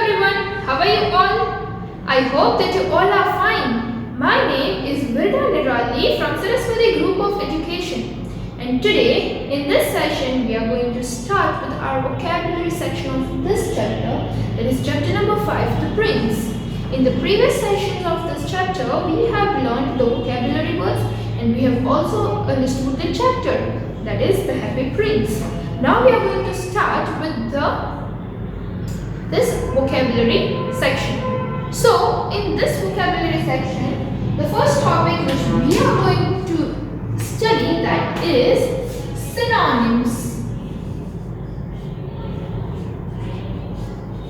everyone, how are you all? I hope that you all are fine. My name is Virda Nirali from Saraswati Group of Education. And today, in this session, we are going to start with our vocabulary section of this chapter, that is chapter number 5, the prince. In the previous sessions of this chapter, we have learned the vocabulary words and we have also understood the chapter, that is the happy prince. Now we are going to start with this vocabulary section. So, in this vocabulary section, the first topic which we are going to study, that is synonyms.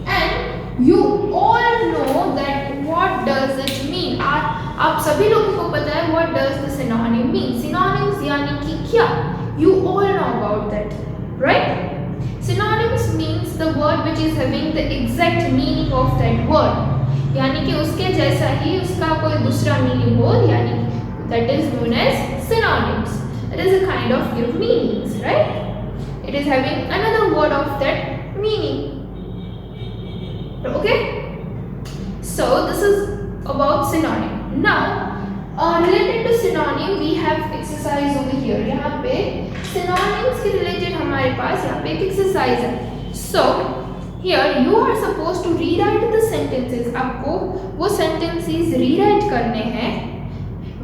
And you all know that what does it mean. आप सभी लोगों को पता है what does the synonym mean. Synonyms यानी कि क्या? You all know about that, right? Synonyms means the word which is having the exact meaning of that word. यानी कि उसके जैसा ही उसका कोई दूसरा meaning हो, यानी that is known as synonyms. It is a kind of give meanings, right? It is having another word of that meaning. Okay? So this is about synonym. Now, related to synonym, we have exercise over here. यहाँ पे synonyms के related हमारे पास यहाँ पे एक exercise है. So here you are supposed to rewrite the sentences. आपको वो sentences rewrite करने हैं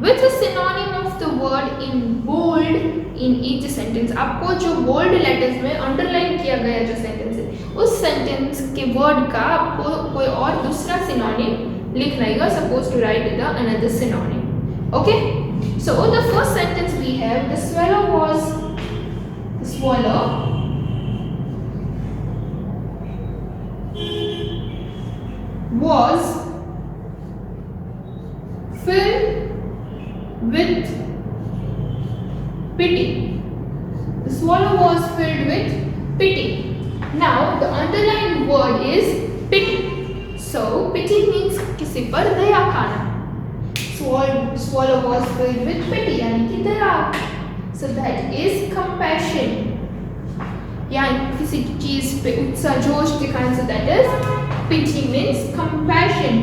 with a synonym of the word in bold in each sentence. आपको जो bold letters में underline किया गया जो sentence है, उस sentence के word का आपको कोई और दूसरा synonym लिखना है. You are supposed to write the another synonym. Okay? So the first sentence we have, the swallow was filled with pity. The swallow was filled with pity. Now the underlined word is pity. So pity means किसी पर दया खाना. Swallow was filled with pity यानी कि दया. So that is compassion. यानी किसी चीज पे उत्साह जोश दिखाने. So that is pity means compassion.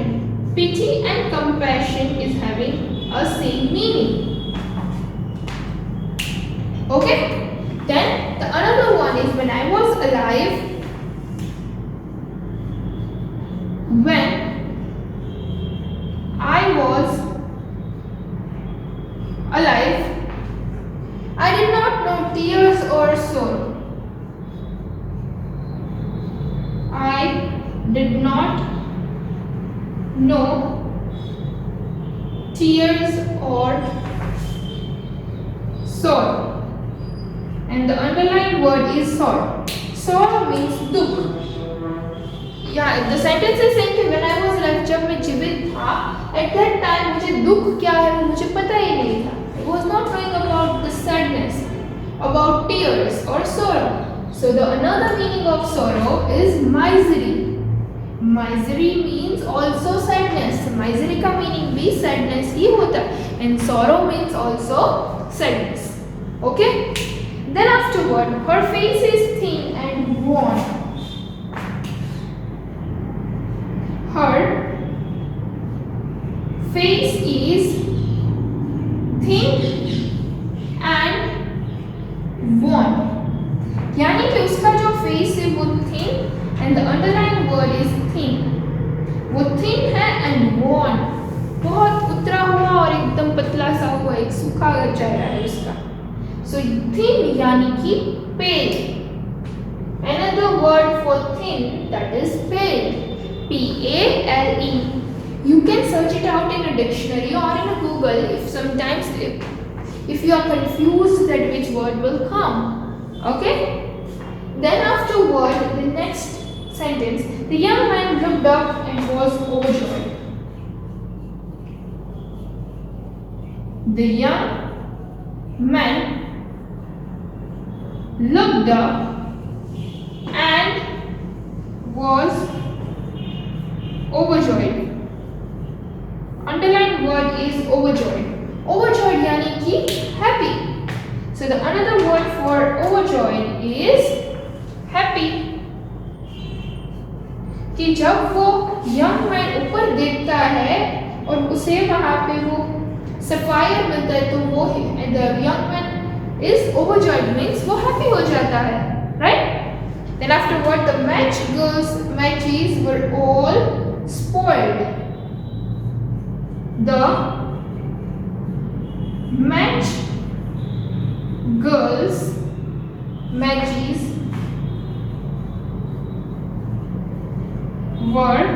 Pity and compassion is having a same meaning. Okay? Then the another one is when I was alive. When I was alive, I did not know tears or sorrow. I did not know tears or sorrow. And the underlined word is sorrow. Sorrow means dukh. Yeah, the sentence is saying कि when I was alive, जब मैं जीवित था, at that time मुझे दुख क्या है मुझे पता ही नहीं था. I was not knowing about the sadness, about tears or sorrow. So the another meaning of sorrow is misery. Misery means also sadness. Misery का meaning भी sadness ही होता है, and sorrow means also sadness. Okay? Then afterward, her face is thin and worn. Her face is thin and worn. यानी कि उसका जो face है वो thin and the underlying word is thin. वो thin है and worn. बहुत उतरा हुआ और एकदम पतला सा हुआ एक सूखा चेहरा है उसका. So thin यानी कि pale. Another word for thin, that is pale. P-A-L-E. You can search it out in a dictionary or in a Google if you are confused that which word will come. Okay? Then afterward, the next sentence, the young man looked up and was overjoyed. The young man looked up and was overjoyed. Underlined word is overjoyed. Overjoyed यानी कि happy. So the another word for overjoyed is happy. कि जब वो young man ऊपर देखता है और उसे वहाँ पे वो सफायर मिलता है तो वो the young man is overjoyed means वो हैप्पी हो जाता है, right? Then afterward the matches were all spoiled. The match girls matches were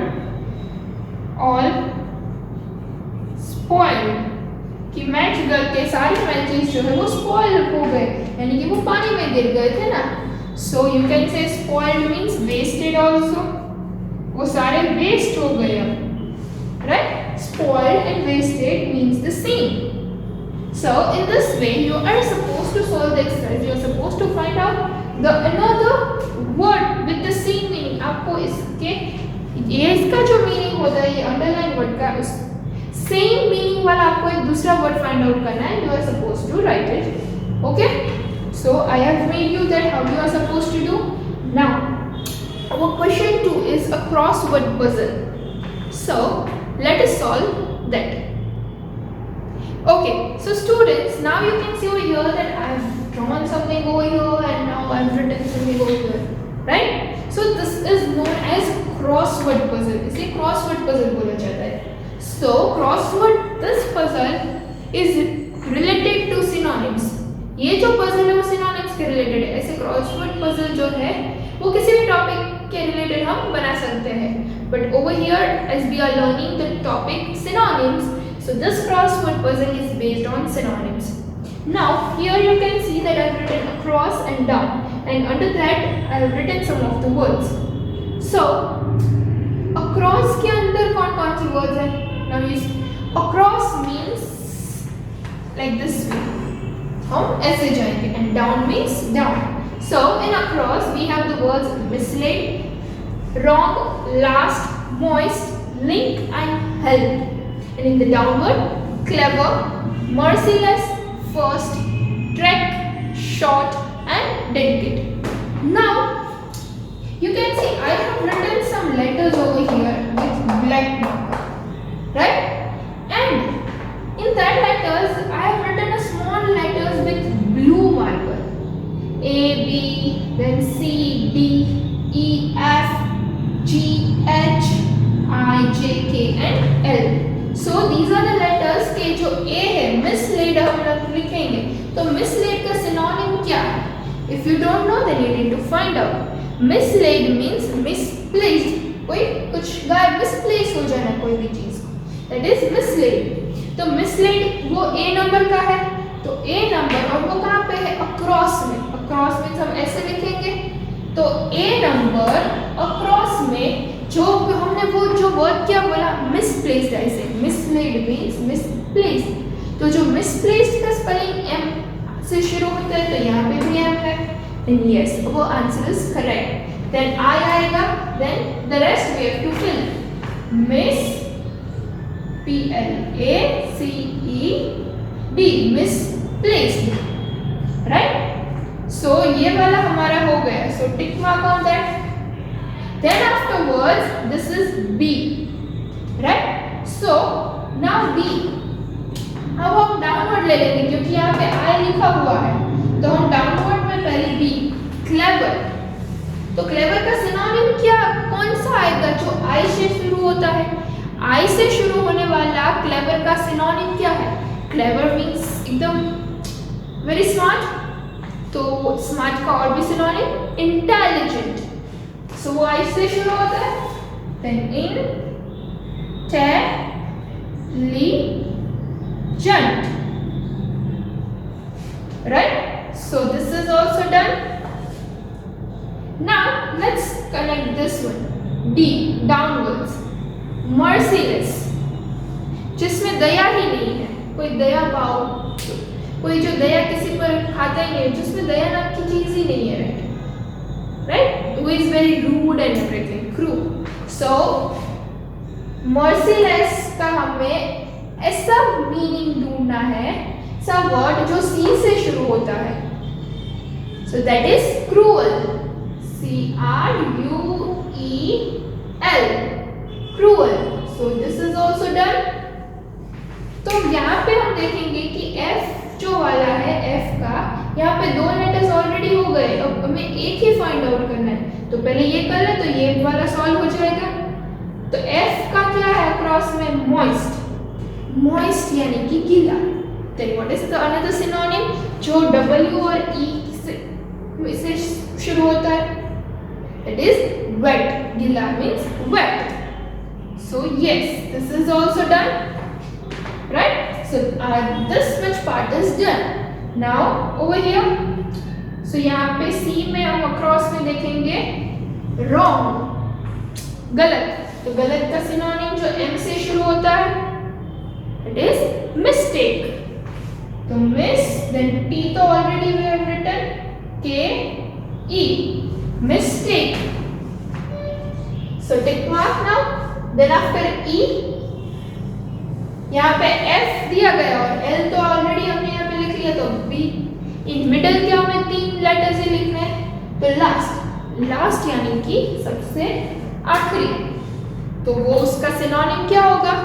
all spoiled. कि मैच गर्ल के सारे मैचेस जो है वो स्पॉइल हो गए, यानी कि वो पानी में गिर गए थे ना. So you can say spoiled means wasted also, वो सारे वेस्ट हो गए अब, right? Spoiled and wasted means the same. So in this way you are supposed to solve the exercise. You are supposed to find out the another word with the same meaning. आपको इसके ये इसका जो meaning होता है ये underline word का उस सेम मीनिंग वाला आपको एक दूसरा वर्ड फाइंड आउट करना है. You are supposed to write it. Okay? So I have made you that how you are supposed to do. Now our question 2 is a crossword puzzle. So let us solve that. Okay, so students, now you can see over here that I have drawn something over here and now I have written something over here, right? So this is known as crossword puzzle. इसे crossword puzzle बोला जाता है. So crossword, this puzzle is related to synonyms. ये जो puzzle है वो synonyms के related है. ऐसे crossword puzzle जो है वो किसी भी topic के related हम बना सकते हैं. But over here, as we are learning the topic synonyms, so this crossword puzzle is based on synonyms. Now here you can see that I have written across and down, and under that I have written some of the words. So across के अंदर कौन-कौन सी words हैं? Now you see, across means like this way. हम ऐसे जाएंगे, and down means down. So in across we have the words misled, wrong, last, moist, link, and help. And in the downward, clever, merciless, first, trek, short, and delicate. Now you can see I have written some letters over here with black marker, right? And in that letters I have written a small letters with blue marker. A, B, then C, D, E, F, G, H, I, J, K, and L. So these are the letters के जो A है misled हम लोग लिखेंगे. तो misled का synonym क्या है? If you don't know then you need to find out. Misled means misplaced. कोई कुछ गायब misplaced हो जाना कोई भी चीज को. That is misled. तो misled वो A नंबर का है. तो A नंबर और वो कहाँ पे है? Across में. Across means हम ऐसे लिखेंगे. तो A नंबर across में जो हमने वो जो वर्ड क्या बोला मिसप्लेस्ड ऐसे मिसलेड मींस मिसप्लेस्ड. तो जो मिसप्लेस्ड का स्पेलिंग एम से शुरू होता है तो यहाँ पे भी एम है. देन यस वो answer is correct. Then I आएगा. Then the rest we have to fill. Mis P L A C E D misplaced, right? So ये वाला हमारा हो गया. So tick mark on that. Then afterwards, this is B, right? So now B. अब हम downward ले लेंगे क्योंकि यहाँ पे I लिखा हुआ है. तो हम downward में पहले B, clever. तो clever का synonym क्या कौन सा आएगा जो I से शुरू होता है? I से शुरू होने वाला clever का synonym क्या है? Clever means एकदम very smart. तो smart का और भी synonym intelligent. So वो I से शुरू होता है. Then intelligent, right? So this is also done. Now let's connect this one. D downwards. Merciless, जिसमें दया ही नहीं है. कोई दया भाव, कोई जो दया किसी पर खाता ही नहीं, जिसमें दया नाम की चीज ही नहीं है, right? Who is very rude and everything, cruel. So merciless का हमें ऐसा मीनिंग ढूंढना है, सा वर्ड जो C से शुरू होता है. So that is cruel. C R U E L, cruel. So this is also done. तो यहाँ पे हम देखेंगे कि F जो वाला है F का, यहाँ पे दो लेटर्स ऑलरेडी हो गए, अब हमें एक ही फाइंड आउट करना है। तो पहले ये कर ले तो ये वाला सॉल्व हो जाएगा। तो F का क्या है अक्रॉस में? मॉइस्ट। मॉइस्ट यानी कि गीला। Then what is the another synonym जो W और E से शुरू होता है? It is wet. गीला means wet. So yes, this is also done, right? So this much part is done. Now over here, so यहाँ पे C में हम across में देखेंगे wrong, गलत। तो गलत का सिनोनिम जो M से शुरू होता है, it is mistake. तो miss, then T तो already we have written, K E, mistake. So tick mark now. Then after E, यहाँ पे F दिया गया और L तो ऑलरेडी हमने यहाँ पे लिख लिया, तो B इन मिडल क्या हमें तीन लेटर्स ही लिखने हैं। तो लास्ट यानी कि सबसे आखिरी, तो वो उसका सिनोनिम क्या होगा?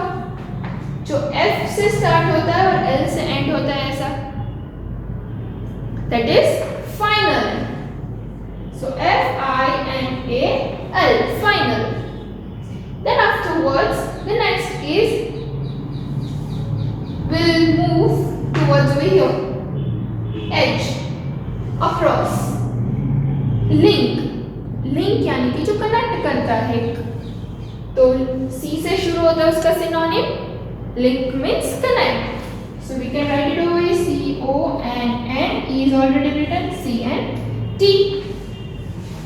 जो F से स्टार्ट होता है और L से एंड होता है, ऐसा, that is final. So FINAL, final. Then afterwards, the next is, we'll move towards over here, edge, across, link, link यानी कि जो कनेक्ट करता है। तो C से शुरू होता है उसका synonym, link means connect. So we can write it over here, CONN, E is already written, CNT.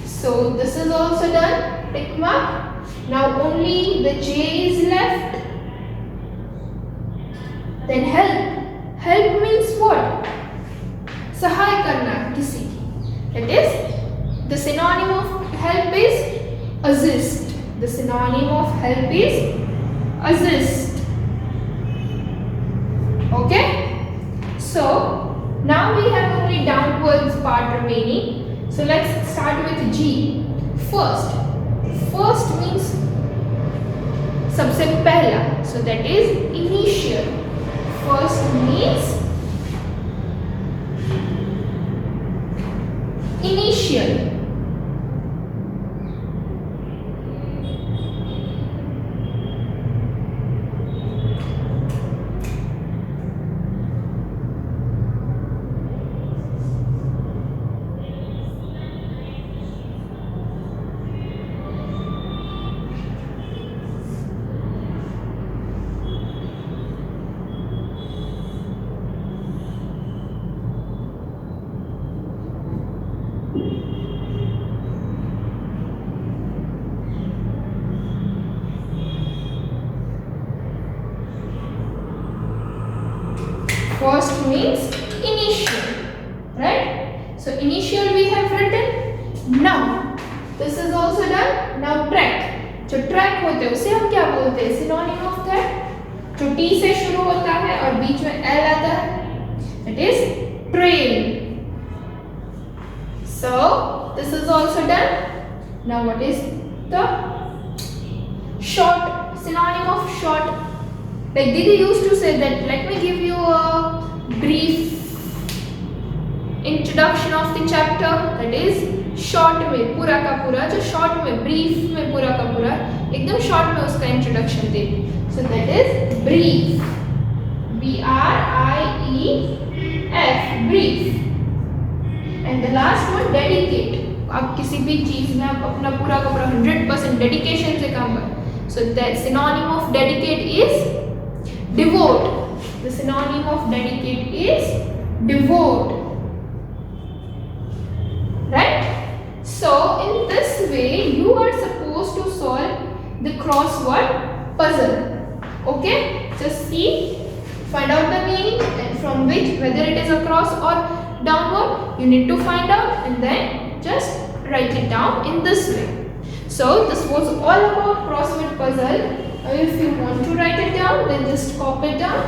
So this is also done, tick mark. Now only the J is left. Then help. Help means what? सहाय करना किसी की. That is, the synonym of help is assist. The synonym of help is assist. Okay? So now we have only downwards part remaining. So let's start with G. First means सबसे पहला, so that is initial. First means initial. First means initial, right? So initial we have written. Now this is also done. Now track. जो track होते हैं उसे हम क्या बोलते हैं? Synonym of that जो T से शुरू होता है और बीच में L आता है, it is trail. So this is also done. Now what is the short? Synonym of short. Like Didi used to say that, let me give you a brief introduction of the chapter. That is short में पूरा का पूरा, जो short में brief में पूरा का पूरा एकदम short में उसका introduction they. So that is brief. BRIEF, brief. And the last one, dedicate. आप किसी भी चीज में आप अपना पूरा का पूरा 100% dedication से काम करें. So the synonym of dedicate is devote. The synonym of dedicate is devote. Right? So in this way you are supposed to solve the crossword puzzle. Okay? Just see, find out the meaning and from which, whether it is across or downward, you need to find out and then just write it down in this way. So this was all about crossword puzzle. If you want to write it down, then just copy it down.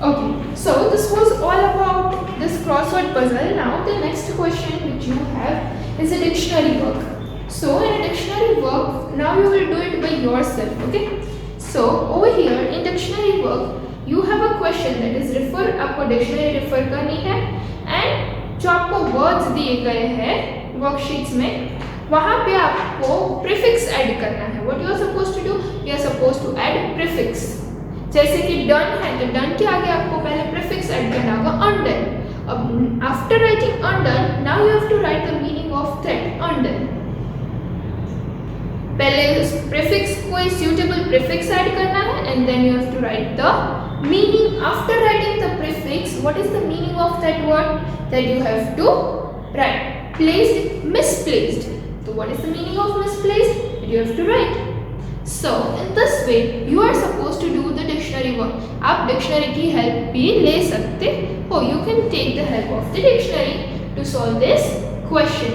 Okay, so this was all about this crossword puzzle. Now the next question which you have is a dictionary work. So in a dictionary work, now you will do it by yourself, okay? So over here in dictionary work, you have a question that is refer, आपको dictionary refer करनी है and जो आपको words दिए गए हैं worksheets में, वहाँ पे आपको prefix add करना है. What you are supposed to do? You are supposed to add prefix. जैसे कि done है तो done के आगे आपको पहले prefix add करना होगा undone. अब after writing undone, now you have to write the meaning of that undone. पहले उस prefix कोई suitable prefix add करना है and then you have to write the meaning. After writing the prefix, what is the meaning of that word? That you have to write. Placed, misplaced. So what is the meaning of misplaced? That you have to write. So in this way you are supposed to do the dictionary work. आप dictionary की help भी ले सकते हो. You can take the help of the dictionary to solve this question.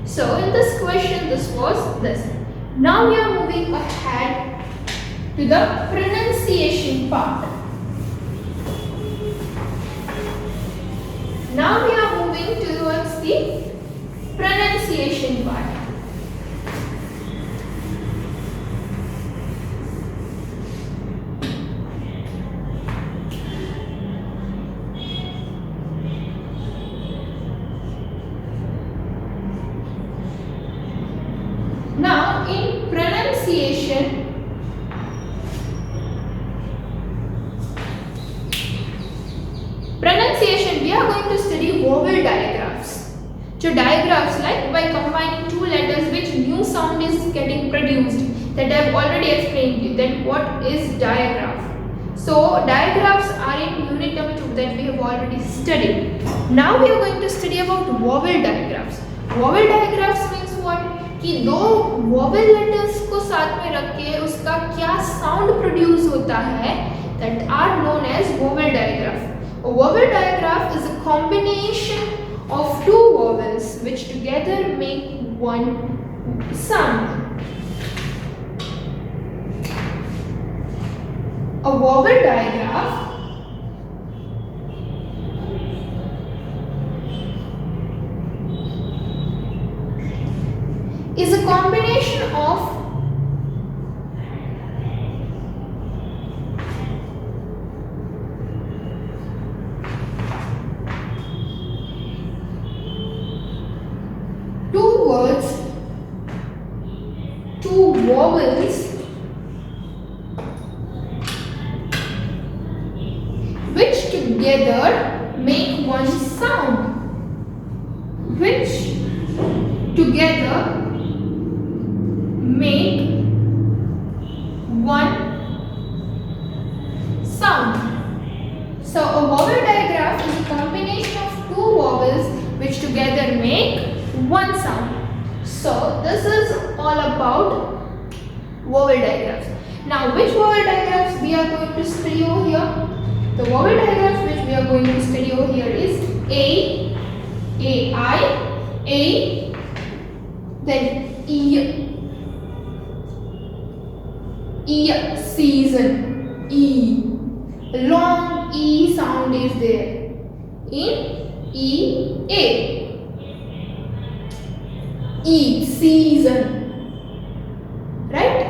So in this question this was this. Now we are moving ahead to the pronunciation part. Now we are moving towards the pronunciation part. Now in pronunciation, we are going to study vowel digraphs. So digraphs, like by combining two letters which new sound is getting produced, that I have already explained you. Then what is digraph? So digraphs are in unit number 2 that we have already studied. Now we are going to study about vowel digraphs. Vowel digraphs means what? कि दो vowel letters को साथ में रख के उसका क्या sound produce होता है, that are known as vowel digraph. A vowel digraph is a combination of two vowels which together make one sound. A vowel digraph is a combination of two words, two vowels which together make one sound, which together make one sound. So a vowel digraph is a combination of two vowels which together make one sound. So this is all about vowel digraphs. Now which vowel digraphs we are going to study over here? The vowel digraphs which we are going to study over here is A, AI, A, then E, season, E. Long E sound is there in E, A. E, season, right?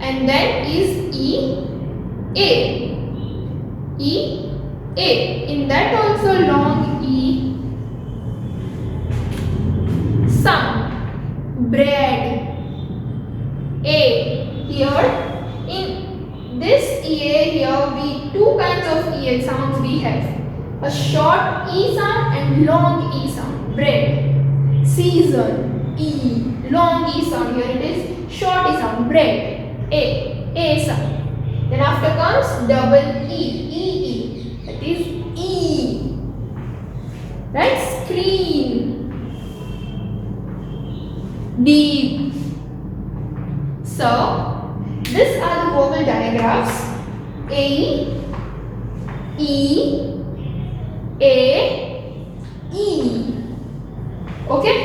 And then is E, A. E, A. In that also long E sound. Bread, A. Here in this EA here we two kinds of EA sounds we have. A short E sound and long E sound. Bread. Season, E. Long E sound. Here it is short E sound. Bread, A sound. Then after comes double E. That is E. Right? Screen, deep. So these are the vowel digraphs. A, E, A, E. Okay?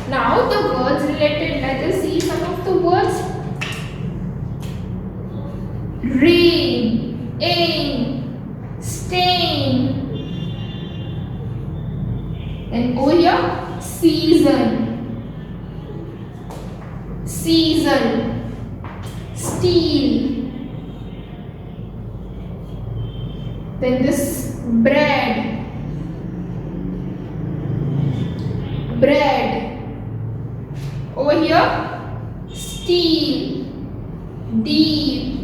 Now the words related, let us see some of the words. Rain, aim, stain, season, season, steel. Then this bread, bread. Over here, steel, deep.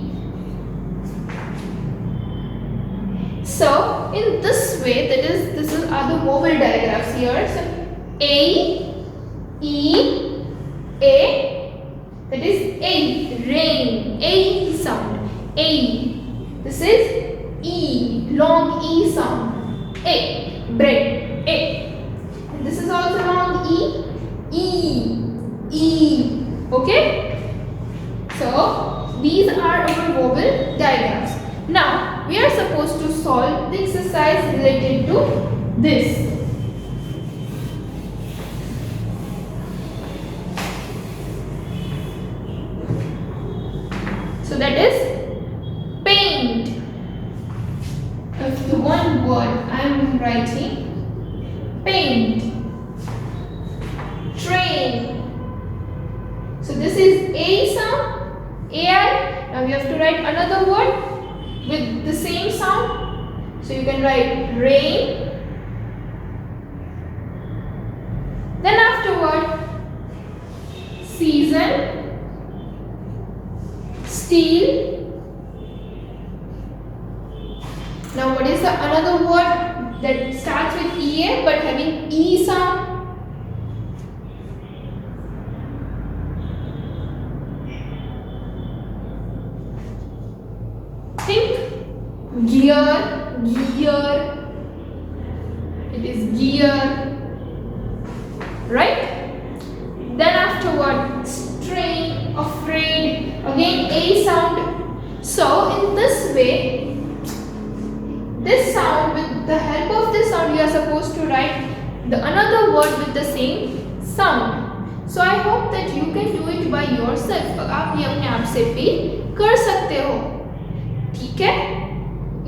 So in this way, this are the vowel diagrams here. So A, E, A, that is A, rain, A sound, A. This is E, long E sound, A, bread, A. And this is also long E, E, E. Okay? So these are our vowel diagrams. Now we are supposed to solve the exercise related to this. So that is paint. If the one word I am writing, paint. Train. So this is A sound, AI. Now you have to write another word with the same sound. So you can write rain. Then afterward, season, steel. Now what is the another word that starts with EA but having E sound? Gear, gear. It is gear, right? Then afterward, strain, afraid. Again, A sound. So in this way, this sound, with the help of this sound, you are supposed to write the another word with the same sound. So I hope that you can do it by yourself. आप ये अपने आप से भी कर सकते हो, ठीक है?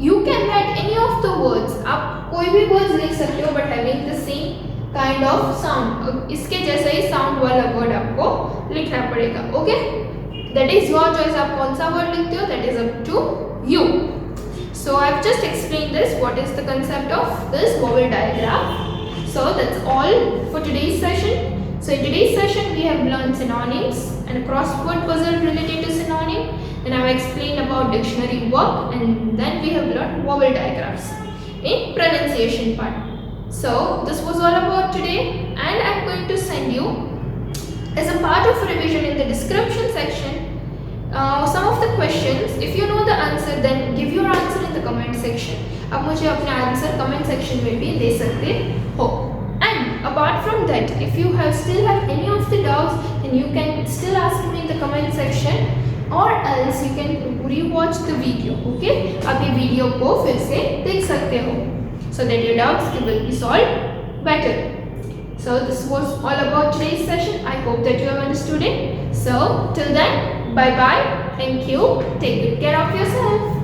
You can write any of the words. आप कोई भी words लिख सकते हो but having the same kind of sound. इसके जैसा ही sound वाला word आपको लिखना पड़ेगा. Okay? That is your choice. आप कौन सा word लिखते हो? That is up to you. So I've just explained this. What is the concept of this vowel diagram? So that's all for today's session. So in today's session we have learned synonyms and crossword puzzle related to synonym. Then I have explained about dictionary work, and then we have learned vowel diagrams in pronunciation part. So this was all about today, and I am going to send you as a part of revision in the description section some of the questions. If you know the answer, then give your answer in the comment section. आप मुझे अपना answer comment section में भी दे सकते हो. And apart from that, if you still have any of the doubts, then you can still ask me in the comment section, or else you can rewatch the video. Okay? आप ये video को फिर से देख सकते हो, so that your doubts will be solved better. So this was all about today's session. I hope that you have understood it. So till then, bye bye. Thank you. Take good care of yourself.